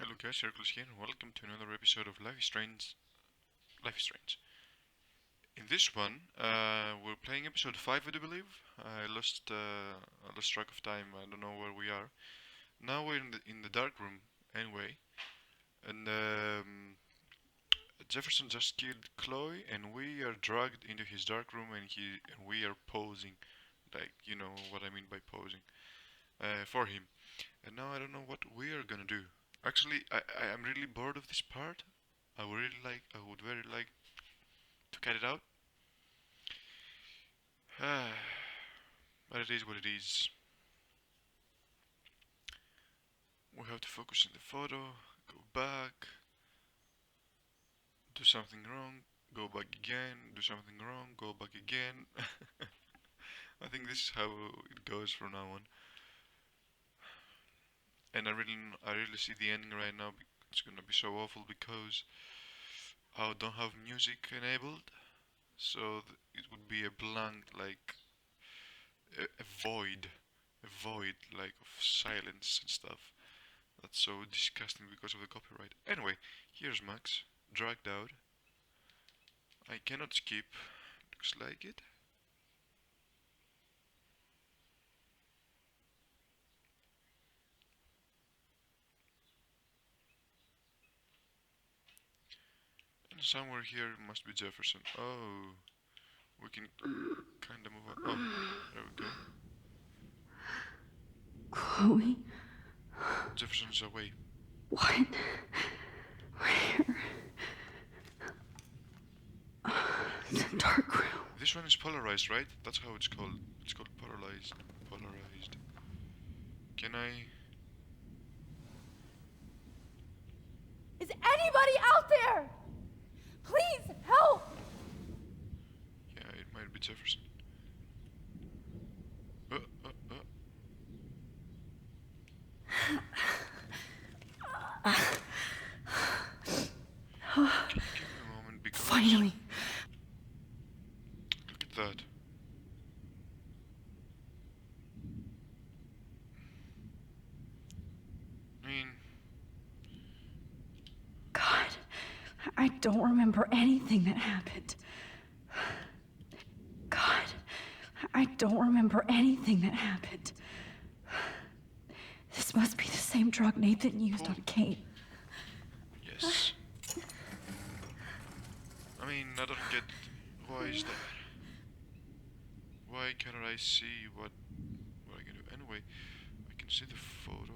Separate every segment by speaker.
Speaker 1: Hello guys, Herc here and welcome to another episode of Life is Strange. Life is Strange. In this one, we're playing episode 5, I do believe. I lost track of time. I don't know where we are. Now we're in the dark room anyway, and Jefferson just killed Chloe, and we are dragged into his dark room, and we are posing, like you know what I mean by posing, for him. And now I don't know what we are gonna do. Actually, I am really bored of this part. I would very like to cut it out. But it is what it is. We have to focus on the photo, go back, do something wrong, go back again, do something wrong, go back again. I think this is how it goes from now on. And I really see the ending right now. It's gonna be so awful because I don't have music enabled, so it would be a blank, like a void like of silence and stuff. That's so disgusting because of the copyright. Anyway, here's Max, dragged out. I cannot skip. Looks like it. And somewhere here must be Jefferson. Oh, we can kinda move on. Oh, there we go.
Speaker 2: Chloe?
Speaker 1: Jefferson's away.
Speaker 2: What? Where? The dark room.
Speaker 1: This one is polarized, right? That's how it's called. It's called polarized. Polarized. Can I?
Speaker 3: Is anybody out there? Please help!
Speaker 1: Yeah, it might be Jefferson. Uh. Can you give me a moment because...
Speaker 2: Finally.
Speaker 1: Look at that. I mean...
Speaker 2: God, I don't remember anything that happened. God, I don't remember anything that happened. This must be the same drug Nathan used on Kate.
Speaker 1: Yes. I mean, I don't get... Why is that? Why cannot I see what I can do? Anyway, I can see the photo.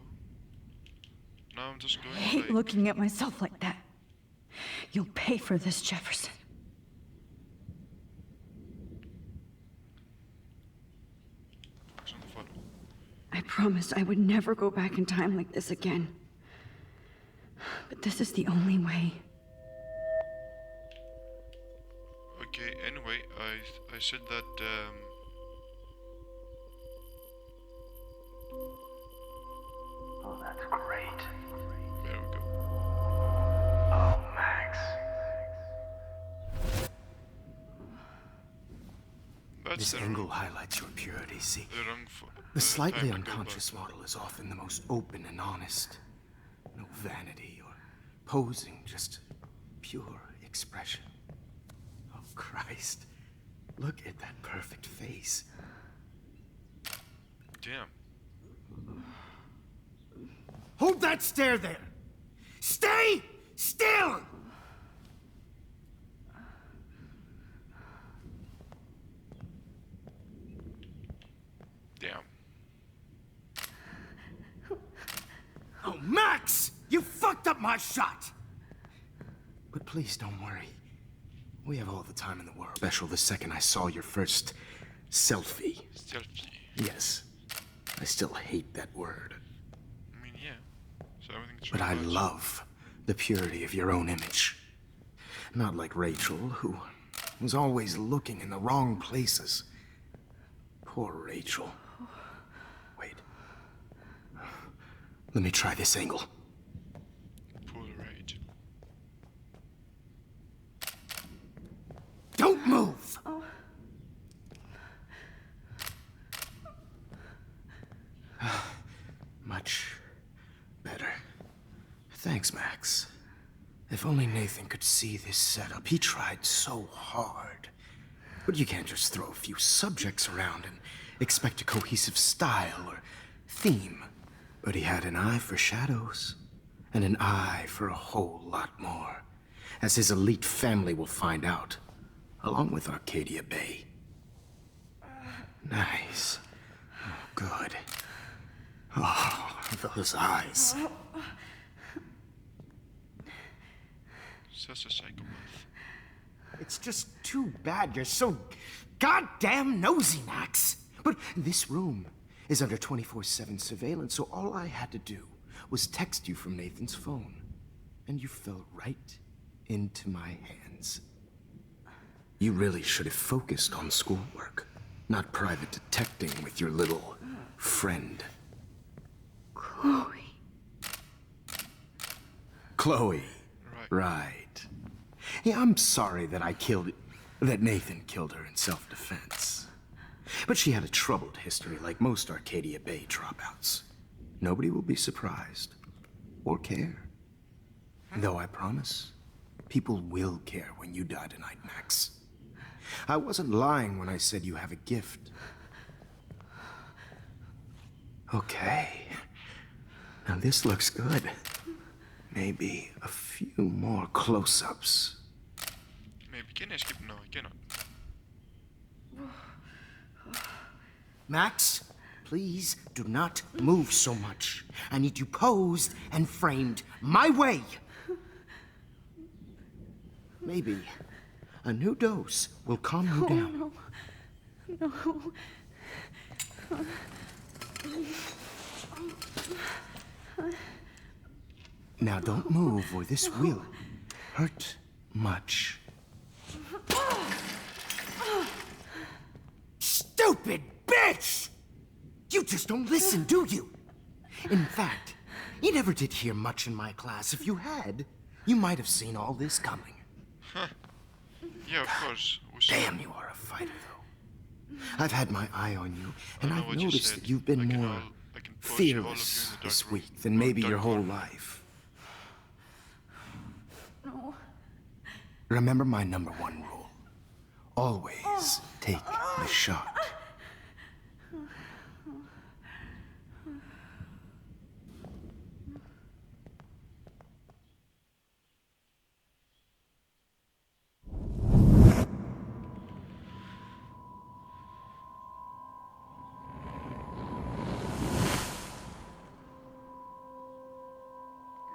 Speaker 1: Now I'm just
Speaker 2: I
Speaker 1: going
Speaker 2: hate
Speaker 1: like...
Speaker 2: looking at myself like that. You'll pay for this, Jefferson.
Speaker 1: Focus on the photo.
Speaker 2: I promised I would never go back in time like this again. But this is the only way.
Speaker 1: Okay, anyway, I said that,
Speaker 4: Oh, that's great.
Speaker 1: there we go.
Speaker 4: Oh, Max.
Speaker 1: That's
Speaker 5: This
Speaker 1: the
Speaker 5: angle highlights your purity, see?
Speaker 1: the wrong
Speaker 5: The slightly
Speaker 1: time to go
Speaker 5: unconscious
Speaker 1: back.
Speaker 5: model is often the most open and honest. No vanity or posing, just pure expression. Oh, Christ. Look at that perfect face.
Speaker 1: Damn.
Speaker 5: Hold that stare there! Stay still!
Speaker 1: Damn.
Speaker 5: Oh, Max! You fucked up my shot! But please don't worry. We have all the time in the world. Special the second I saw your first selfie.
Speaker 1: Selfie.
Speaker 5: Yes, I still hate that word.
Speaker 1: I mean, yeah. So everything's
Speaker 5: But I
Speaker 1: right.
Speaker 5: love the purity of your own image. Not like Rachel, who was always looking in the wrong places. Poor Rachel. Wait. Let me try this angle.
Speaker 1: Poor rage.
Speaker 5: Don't move! Much better. Thanks, Max. If only Nathan could see this setup. He tried so hard. But you can't just throw a few subjects around and expect a cohesive style or theme. But he had an eye for shadows, and an eye for a whole lot more, as his elite family will find out, along with Arcadia Bay. Nice. Oh, good. Oh, those eyes.
Speaker 1: Such a psychopath.
Speaker 5: It's just too bad you're so goddamn nosy, Max. But this room is under 24/7 surveillance, so all I had to do was text you from Nathan's phone. And you fell right into my hands. You really should have focused on schoolwork, not private detecting with your little friend.
Speaker 2: Chloe.
Speaker 5: Chloe.
Speaker 1: Right.
Speaker 5: Right. Yeah, I'm sorry that Nathan killed her in self-defense. But she had a troubled history like most Arcadia Bay dropouts. Nobody will be surprised or care. Though I promise, people will care when you die tonight, Max. I wasn't lying when I said you have a gift. Okay. Now this looks good. Maybe a few more close-ups.
Speaker 1: Maybe can I skip? No, I cannot.
Speaker 5: Max, please do not move so much. I need you posed and framed my way. Maybe a new dose will calm you down. Now don't move or this will hurt much. Stupid bitch! You just don't listen, do you? In fact, you never did hear much in my class. If you had, you might have seen all this coming.
Speaker 1: Yeah, of course. We saw.
Speaker 5: Damn, you are a fighter, though. I've had my eye on you, and
Speaker 1: I know
Speaker 5: I've
Speaker 1: what you
Speaker 5: noticed
Speaker 1: said.
Speaker 5: that you've been
Speaker 1: I can
Speaker 5: more
Speaker 1: I can post you, all of you in
Speaker 5: fearless
Speaker 1: the dark
Speaker 5: this
Speaker 1: room.
Speaker 5: week than
Speaker 1: No,
Speaker 5: maybe
Speaker 1: dark
Speaker 5: your whole
Speaker 1: corner.
Speaker 5: life.
Speaker 2: No.
Speaker 5: Remember my #1 rule. Always take the shot.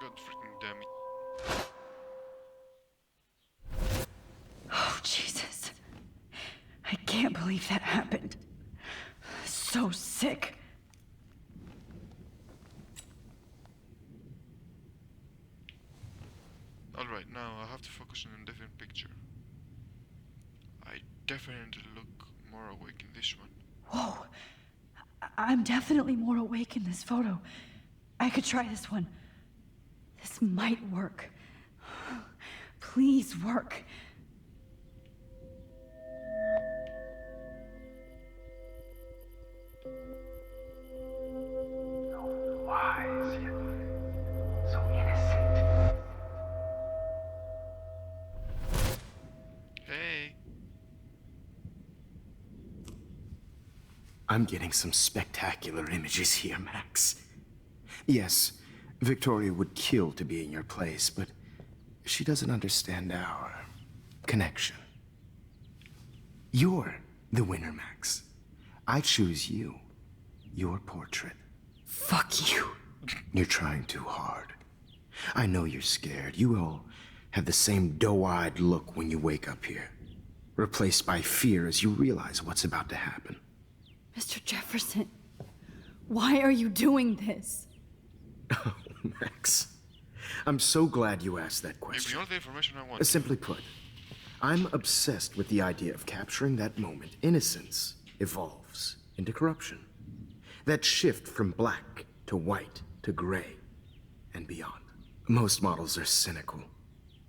Speaker 1: God freaking damn it.
Speaker 2: Oh, Jesus. I can't believe that happened. So sick.
Speaker 1: Alright, now I have to focus on a different picture. I definitely look more awake in this one.
Speaker 2: Whoa. I'm definitely more awake in this photo. I could try this one. This might work. Please work.
Speaker 4: So wise, yet so innocent.
Speaker 1: Hey!
Speaker 5: I'm getting some spectacular images here, Max. Yes, Victoria would kill to be in your place, but she doesn't understand our connection. You're the winner, Max. I choose you. Your portrait.
Speaker 2: Fuck you.
Speaker 5: You're trying too hard. I know you're scared. You all have the same doe-eyed look when you wake up here, replaced by fear as you realize what's about to happen.
Speaker 3: Mr. Jefferson, why are you doing this?
Speaker 5: Oh, Max. I'm so glad you asked that
Speaker 1: Give me
Speaker 5: question.
Speaker 1: all the information I want.
Speaker 5: Simply put, I'm obsessed with the idea of capturing that moment innocence evolves into corruption. That shift from black to white to gray and beyond. Most models are cynical.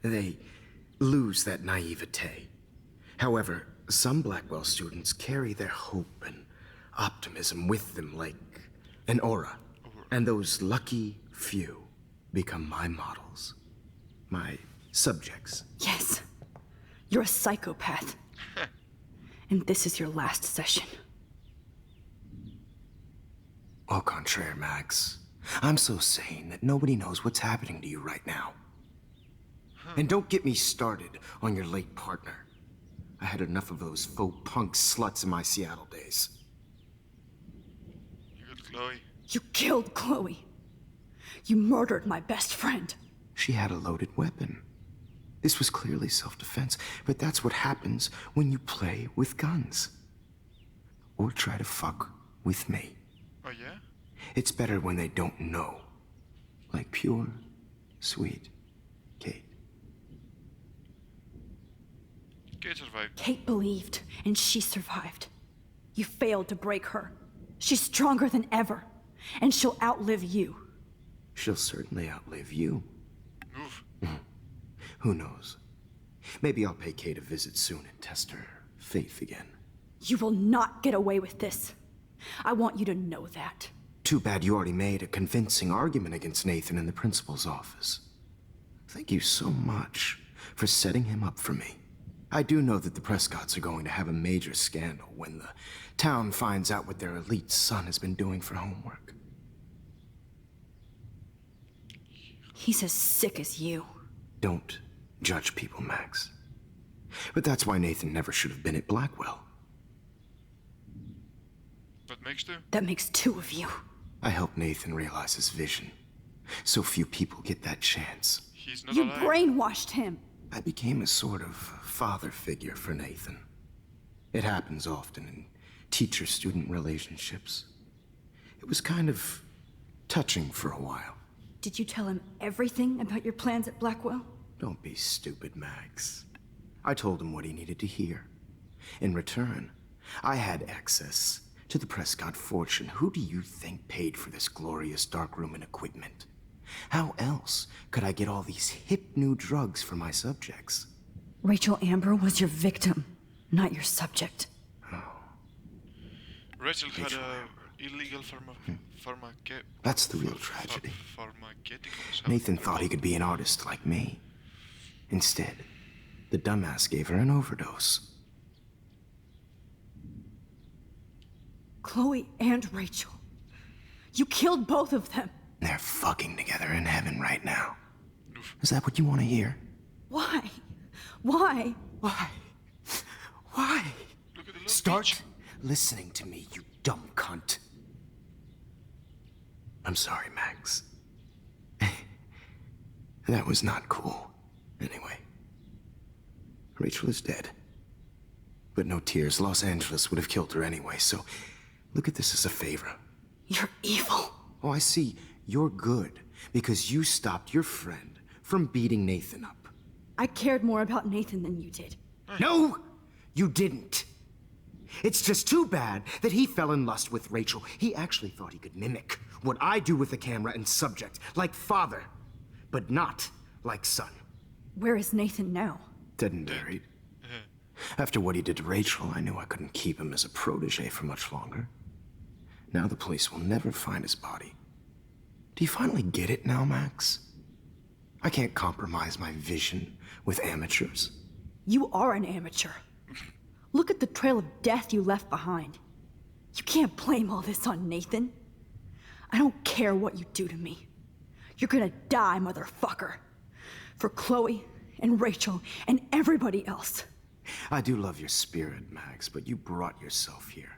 Speaker 5: They lose that naivete. However, some Blackwell students carry their hope and optimism with them like an aura. And those lucky few become my models, my subjects.
Speaker 3: Yes. You're a psychopath. And this is your last session.
Speaker 5: Au contraire, Max. I'm so sane that nobody knows what's happening to you right now. And don't get me started on your late partner. I had enough of those faux punk sluts in my Seattle days.
Speaker 1: You got Chloe.
Speaker 3: You killed Chloe. You murdered my best friend.
Speaker 5: She had a loaded weapon. This was clearly self-defense, but that's what happens when you play with guns. Or try to fuck with me.
Speaker 1: Oh yeah?
Speaker 5: It's better when they don't know. Like pure, sweet Kate.
Speaker 1: Kate survived.
Speaker 3: Kate believed, and she survived. You failed to break her. She's stronger than ever, and she'll outlive you.
Speaker 5: She'll certainly outlive you.
Speaker 1: Move.
Speaker 5: Who knows? Maybe I'll pay Kate a visit soon and test her faith again.
Speaker 3: You will not get away with this. I want you to know that.
Speaker 5: Too bad you already made a convincing argument against Nathan in the principal's office. Thank you so much for setting him up for me. I do know that the Prescotts are going to have a major scandal when the town finds out what their elite son has been doing for homework.
Speaker 3: He's as sick as you.
Speaker 5: Don't judge people, Max. But that's why Nathan never should have been at Blackwell.
Speaker 1: What makes two?
Speaker 3: That makes two of you.
Speaker 5: I helped Nathan realize his vision. So few people get that chance.
Speaker 1: He's not
Speaker 3: You
Speaker 1: alive.
Speaker 3: brainwashed him.
Speaker 5: I became a sort of father figure for Nathan. It happens often in teacher-student relationships. It was kind of touching for a while.
Speaker 3: Did you tell him everything about your plans at Blackwell?
Speaker 5: Don't be stupid, Max. I told him what he needed to hear. In return, I had access to the Prescott fortune. Who do you think paid for this glorious darkroom and equipment? How else could I get all these hip new drugs for my subjects?
Speaker 3: Rachel Amber was your victim, not your subject.
Speaker 1: Rachel had
Speaker 5: Rachel
Speaker 1: a illegal
Speaker 5: That's the real tragedy.
Speaker 1: pharmaceuticals.
Speaker 5: Nathan thought he could be an artist like me. Instead, the dumbass gave her an overdose.
Speaker 3: Chloe and Rachel. You killed both of them.
Speaker 5: They're fucking together in heaven right now. Is that what you want to hear?
Speaker 3: Why? Why?
Speaker 5: Why? Why?
Speaker 1: Look at the little
Speaker 5: Start
Speaker 1: peach.
Speaker 5: listening to me, you dumb cunt. I'm sorry, Max. That was not cool. Anyway, Rachel is dead. But no tears. Los Angeles would have killed her anyway, so look at this as a favor.
Speaker 3: You're evil.
Speaker 5: Oh, I see. You're good because you stopped your friend from beating Nathan up.
Speaker 3: I cared more about Nathan than you did.
Speaker 5: No, you didn't. It's just too bad that he fell in lust with Rachel. He actually thought he could mimic what I do with the camera and subject, like father, but not like son.
Speaker 3: Where is Nathan now?
Speaker 5: Dead and buried. After what he did to Rachel, I knew I couldn't keep him as a protege for much longer. Now the police will never find his body. Do you finally get it now, Max? I can't compromise my vision with amateurs.
Speaker 3: You are an amateur. Look at the trail of death you left behind. You can't blame all this on Nathan. I don't care what you do to me. You're gonna die, motherfucker. For Chloe and Rachel and everybody else.
Speaker 5: I do love your spirit, Max, but you brought yourself here.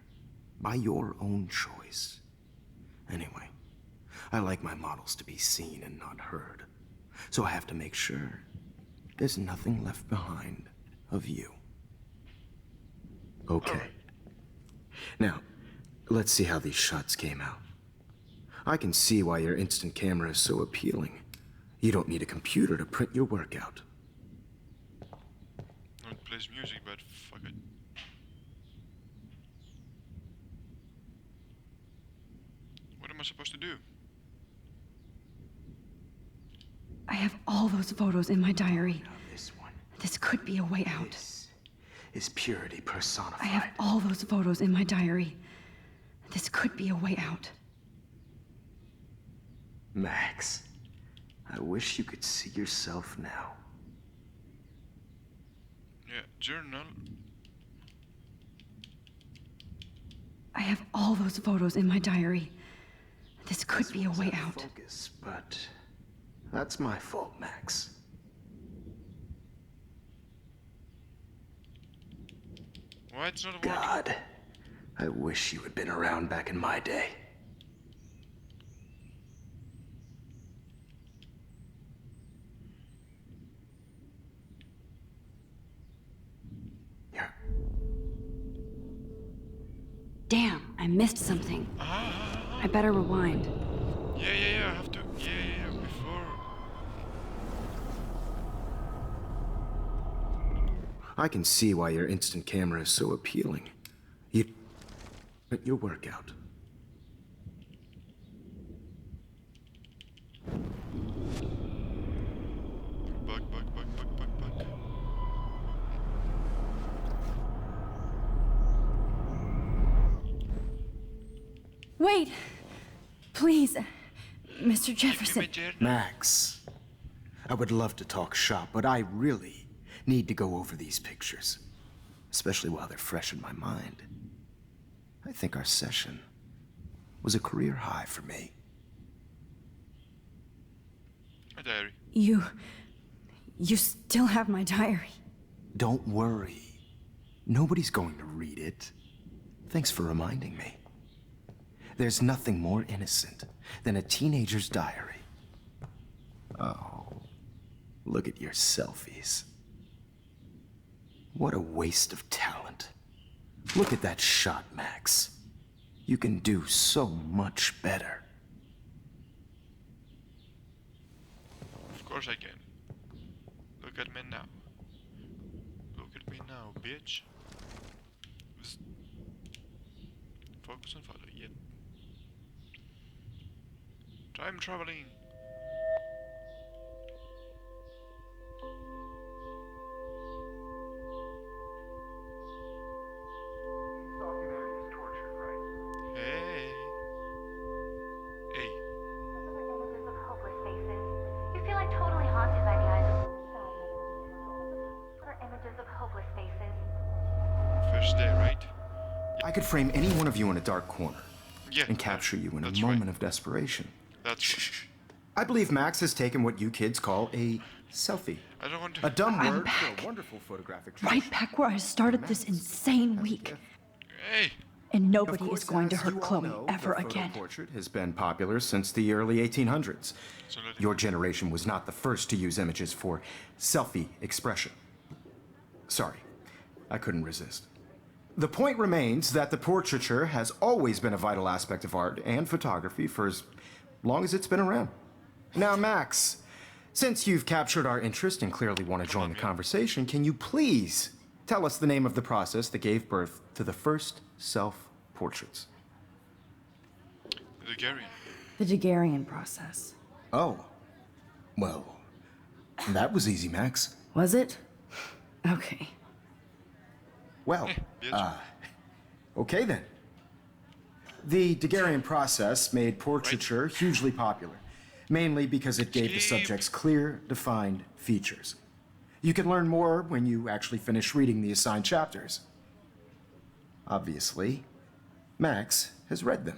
Speaker 5: By your own choice. Anyway, I like my models to be seen and not heard. So I have to make sure there's nothing left behind of you. Okay. Now, let's see how these shots came out. I can see why your instant camera is so appealing. You don't need a computer to print your work out.
Speaker 1: It plays music, but fuck it. What am I supposed to do?
Speaker 2: I have all those photos in my diary.
Speaker 5: Now this one.
Speaker 2: This could be a way out.
Speaker 5: This is purity personified.
Speaker 2: I have all those photos in my diary. This could be a way out.
Speaker 5: Max, I wish you could see yourself now.
Speaker 1: Yeah, journal.
Speaker 2: I have all those photos in my diary. This could be a
Speaker 5: Was
Speaker 2: way
Speaker 5: out of
Speaker 2: out.
Speaker 5: Focus, but that's my fault, Max.
Speaker 1: Why it's not working?
Speaker 5: God, I wish you had been around back in my day. Here.
Speaker 2: Damn, I missed something. I better rewind.
Speaker 1: Yeah, I have to. Yeah, before.
Speaker 5: I can see why your instant camera is so appealing. But your workout.
Speaker 1: Bug.
Speaker 2: Wait! Please, Mr. Jefferson.
Speaker 5: Max, I would love to talk shop, but I really need to go over these pictures. Especially while they're fresh in my mind. I think our session was a career high for me.
Speaker 1: My diary.
Speaker 2: You still have my diary.
Speaker 5: Don't worry. Nobody's going to read it. Thanks for reminding me. There's nothing more innocent than a teenager's diary. Oh, look at your selfies. What a waste of talent. Look at that shot, Max. You can do so much better.
Speaker 1: Of course I can. Look at me now. Look at me now, bitch. Focus and follow. Yep. Time traveling. Hey.
Speaker 6: Images of hopeless faces. You feel like totally haunted by the eyes of other images of hopeless faces.
Speaker 1: First day, right?
Speaker 5: I could frame any one of you in a dark corner
Speaker 1: Yeah.
Speaker 5: and capture you in a
Speaker 1: that's
Speaker 5: moment
Speaker 1: right.
Speaker 5: of desperation.
Speaker 1: That's right.
Speaker 5: I believe Max has taken what you kids call a selfie.
Speaker 1: I don't want to.
Speaker 5: A dumb
Speaker 2: I'm
Speaker 5: word
Speaker 2: back.
Speaker 5: for a wonderful photographic
Speaker 2: Right back where I started this insane week.
Speaker 1: Hey.
Speaker 2: And
Speaker 5: Of
Speaker 2: nobody
Speaker 5: course,
Speaker 2: is going to
Speaker 5: as
Speaker 2: hurt
Speaker 5: you all
Speaker 2: Chloe
Speaker 5: know,
Speaker 2: ever
Speaker 5: the photo
Speaker 2: again.
Speaker 5: portrait has been popular since the early 1800s.
Speaker 1: So let
Speaker 5: Your generation was not the first to use images for selfie expression. Sorry, I couldn't resist. The point remains that the portraiture has always been a vital aspect of art and photography for as long as it's been around. Now, Max, since you've captured our interest and clearly want to join the conversation, can you please tell us the name of the process that gave birth to the first self-portraits?
Speaker 1: the Gary.
Speaker 2: The Daguerrean process.
Speaker 5: Oh, well, that was easy, Max.
Speaker 2: Was it? Okay.
Speaker 5: Well,
Speaker 1: Yes.
Speaker 5: okay then. The Daguerrean process made portraiture hugely popular, mainly because it gave the
Speaker 1: Steve.
Speaker 5: subjects clear, defined features. You can learn more when you actually finish reading the assigned chapters. Obviously, Max has read them.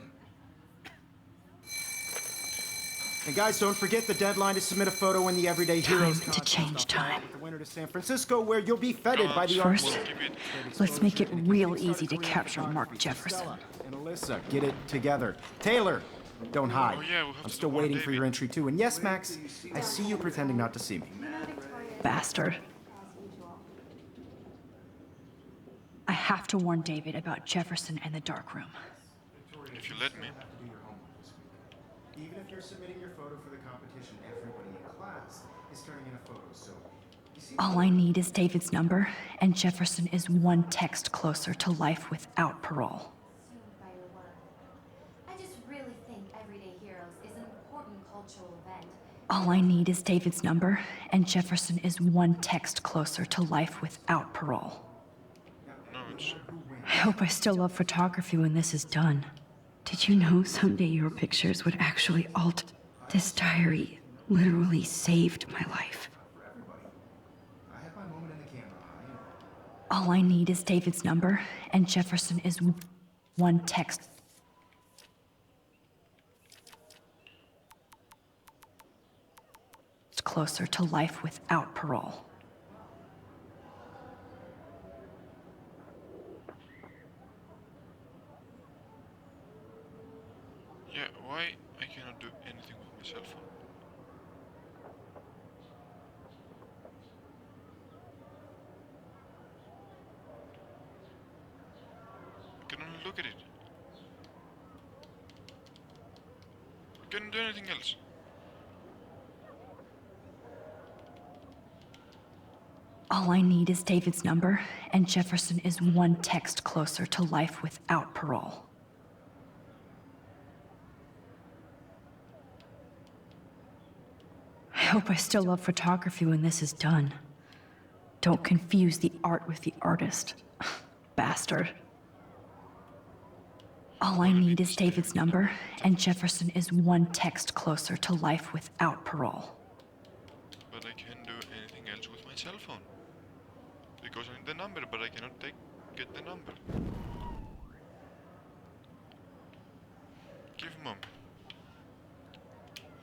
Speaker 5: And guys, don't forget the deadline to submit a photo in the Everyday Heroes
Speaker 2: Time to
Speaker 5: contest.
Speaker 2: change
Speaker 5: I'll fly
Speaker 2: time.
Speaker 5: with the winner to San Francisco, where you'll be feted by the art
Speaker 2: First,
Speaker 5: world.
Speaker 1: Keep it.
Speaker 2: let's make it real easy to capture Mark Jefferson.
Speaker 5: And Alyssa, get it together. Taylor, don't hide.
Speaker 1: Oh, yeah, we'll have
Speaker 5: I'm
Speaker 1: to
Speaker 5: still
Speaker 1: do one,
Speaker 5: waiting for
Speaker 1: David.
Speaker 5: your entry too. And yes, Max, I see you pretending not to see me.
Speaker 2: Bastard. I have to warn David about Jefferson and the dark room.
Speaker 1: If you let me.
Speaker 5: Even if you're submitting your photo for the competition, everybody in class is turning in a photo, so you see.
Speaker 2: All I need is David's number, and Jefferson is one text closer to life without parole.
Speaker 7: Consumed by your work. I just really think Everyday Heroes is an important cultural event.
Speaker 2: All I need is David's number, and Jefferson is one text closer to life without parole.
Speaker 1: No, it's.
Speaker 2: I hope I still love photography when this is done. Did you know someday your pictures would actually alter? This diary literally saved my life.
Speaker 5: I have my moment in the camera.
Speaker 2: All I need is David's number, and Jefferson is one text. It's closer to life without parole.
Speaker 1: Yeah, why I cannot do anything with my cell phone? I can only look at it. I can't do anything else.
Speaker 2: All I need is David's number, and Jefferson is one text closer to life without parole. I hope I still love photography when this is done. Don't confuse the art with the artist. Bastard. All I need is David's number, and Jefferson is one text closer to life without parole.
Speaker 1: But I can't do anything else with my cell phone. Because I need the number, but I cannot get the number. Give mom.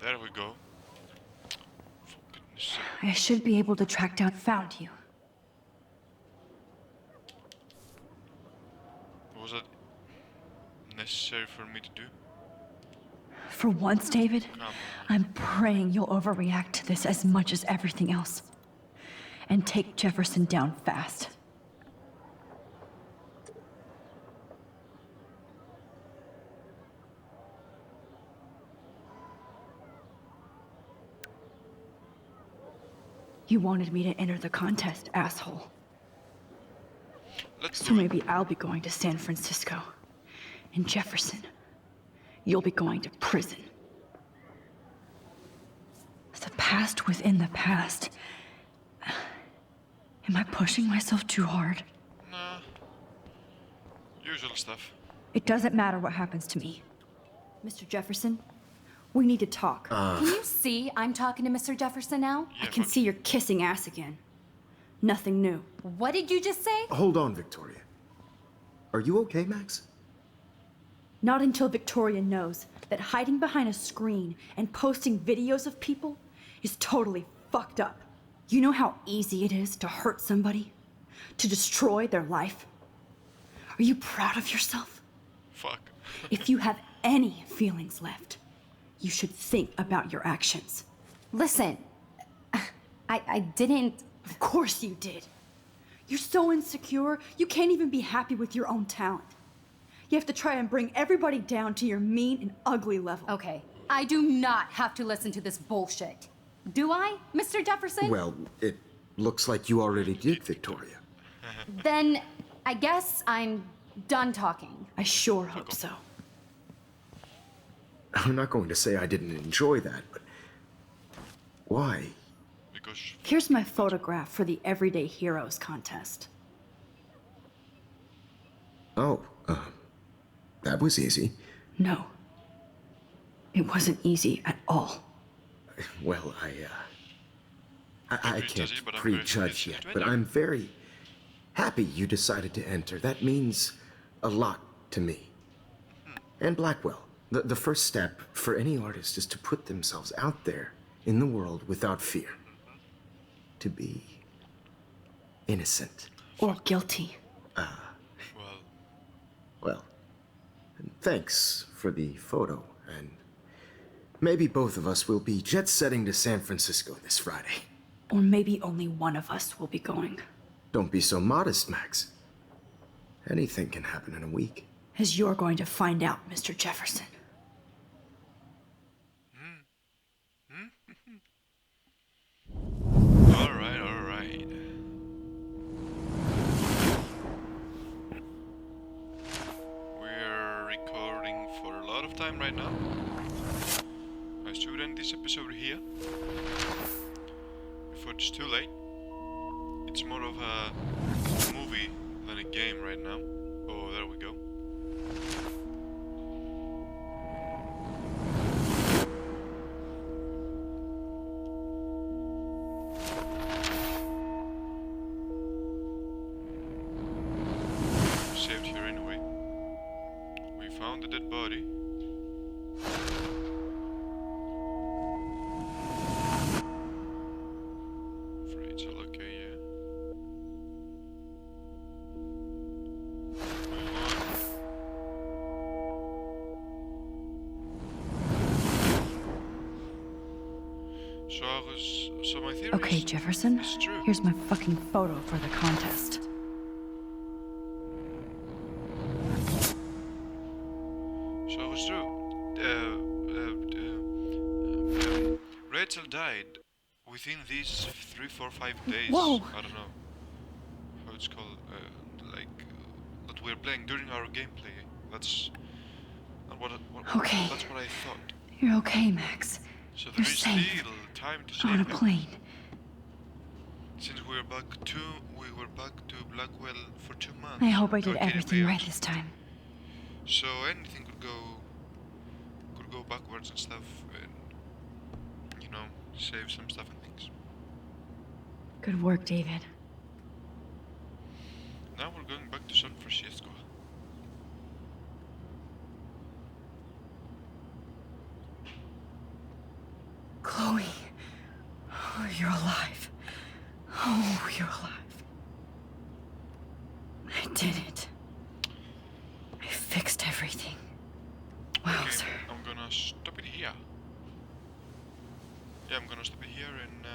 Speaker 1: There we go. For goodness sake.
Speaker 2: I should be able to track down found you.
Speaker 1: Was that necessary for me to do?
Speaker 2: For once, David,
Speaker 1: Come on.
Speaker 2: I'm praying you'll overreact to this as much as everything else. And take Jefferson down fast. You wanted me to enter the contest, asshole.
Speaker 1: Let's
Speaker 2: So
Speaker 1: do it.
Speaker 2: maybe I'll be going to San Francisco. And Jefferson, you'll be going to prison. The past within the past. Am I pushing myself too hard?
Speaker 1: Nah. Usual stuff.
Speaker 2: It doesn't matter what happens to me.
Speaker 3: Mr. Jefferson, we need to talk.
Speaker 7: Can you see I'm talking to Mr. Jefferson now?
Speaker 3: I
Speaker 1: Yeah,
Speaker 3: can
Speaker 1: but
Speaker 3: see you're kissing ass again. Nothing new.
Speaker 7: What did you just say?
Speaker 5: Hold on, Victoria. Are you okay, Max?
Speaker 3: Not until Victoria knows that hiding behind a screen and posting videos of people is totally fucked up. You know how easy it is to hurt somebody? To destroy their life? Are you proud of yourself?
Speaker 1: fuck.
Speaker 3: If you have any feelings left, you should think about your actions.
Speaker 7: Listen, I didn't.
Speaker 3: Of course you did. You're so insecure, you can't even be happy with your own talent. You have to try and bring everybody down to your mean and ugly level.
Speaker 7: Okay, I do not have to listen to this bullshit. Do I, Mr. Jefferson?
Speaker 5: Well, it looks like you already did, Victoria.
Speaker 7: Then I guess I'm done talking.
Speaker 3: I sure hope so.
Speaker 5: I'm not going to say I didn't enjoy that, but why?
Speaker 1: Because
Speaker 3: Here's my photograph for the Everyday Heroes contest.
Speaker 5: Oh, that was easy.
Speaker 2: No. It wasn't easy at all.
Speaker 5: Well, I
Speaker 1: Prejudge
Speaker 5: can't
Speaker 1: it, but I'm very
Speaker 5: prejudge
Speaker 1: happy
Speaker 5: yet,
Speaker 1: to
Speaker 5: but
Speaker 1: enter.
Speaker 5: I'm very happy you decided to enter. That means a lot to me. And Blackwell. The first step for any artist is to put themselves out there in the world without fear. To be innocent.
Speaker 2: Or guilty.
Speaker 1: well,
Speaker 5: Well, and thanks for the photo, and maybe both of us will be jet-setting to San Francisco this Friday.
Speaker 2: Or maybe only one of us will be going.
Speaker 5: Don't be so modest, Max. Anything can happen in a week.
Speaker 2: As you're going to find out, Mr. Jefferson.
Speaker 1: all right, all right. We're recording for a lot of time right now. I should end this episode here before it's too late. It's more of a movie than a game right now. Oh, there we go. So my theory
Speaker 2: Okay,
Speaker 1: is,
Speaker 2: Jefferson,
Speaker 1: is true.
Speaker 2: here's my fucking photo for the contest.
Speaker 1: So it was true. Rachel died within these 3, 4, 5 days.
Speaker 2: Whoa.
Speaker 1: I don't know how it's called. That we're playing during our gameplay. That's
Speaker 2: Okay.
Speaker 1: That's what I thought.
Speaker 2: You're okay, Max.
Speaker 1: So there
Speaker 2: You're
Speaker 1: is
Speaker 2: safe.
Speaker 1: still time to
Speaker 2: On a
Speaker 1: save them.
Speaker 2: plane.
Speaker 1: Since we were back to Blackwell for 2 months.
Speaker 2: I hope I
Speaker 1: to
Speaker 2: did
Speaker 1: Arcadia
Speaker 2: everything
Speaker 1: Bay
Speaker 2: right
Speaker 1: also.
Speaker 2: this time.
Speaker 1: So anything could go backwards and stuff, and you know, save some stuff and things.
Speaker 2: Good work, David.
Speaker 1: Now we're going back to San Francisco.
Speaker 2: Chloe. Oh, you're alive. Oh, you're alive. I did it. I fixed everything. Wow,
Speaker 1: Okay,
Speaker 2: sir.
Speaker 1: I'm gonna stop it here. Yeah, I'm gonna stop it here, and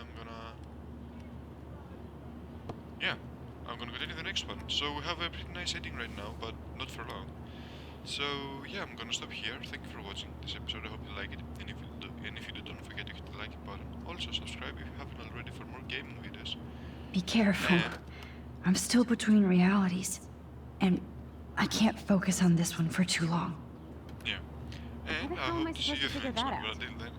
Speaker 1: I'm gonna continue the next one. So we have a pretty nice ending right now, but not for long. So yeah, I'm gonna stop here. Thank you for watching this episode. I hope you like it, and if you do, don't forget to hit the like button. Also subscribe if you haven't already for more gaming videos.
Speaker 2: Be careful.
Speaker 1: And
Speaker 2: I'm still between realities, and I can't focus on this one for too long.
Speaker 1: yeah, and
Speaker 7: the
Speaker 1: I
Speaker 7: hell am I
Speaker 1: hope to see
Speaker 7: supposed
Speaker 1: you
Speaker 7: to figure
Speaker 1: next
Speaker 7: that
Speaker 1: time.
Speaker 7: out?
Speaker 1: But until then,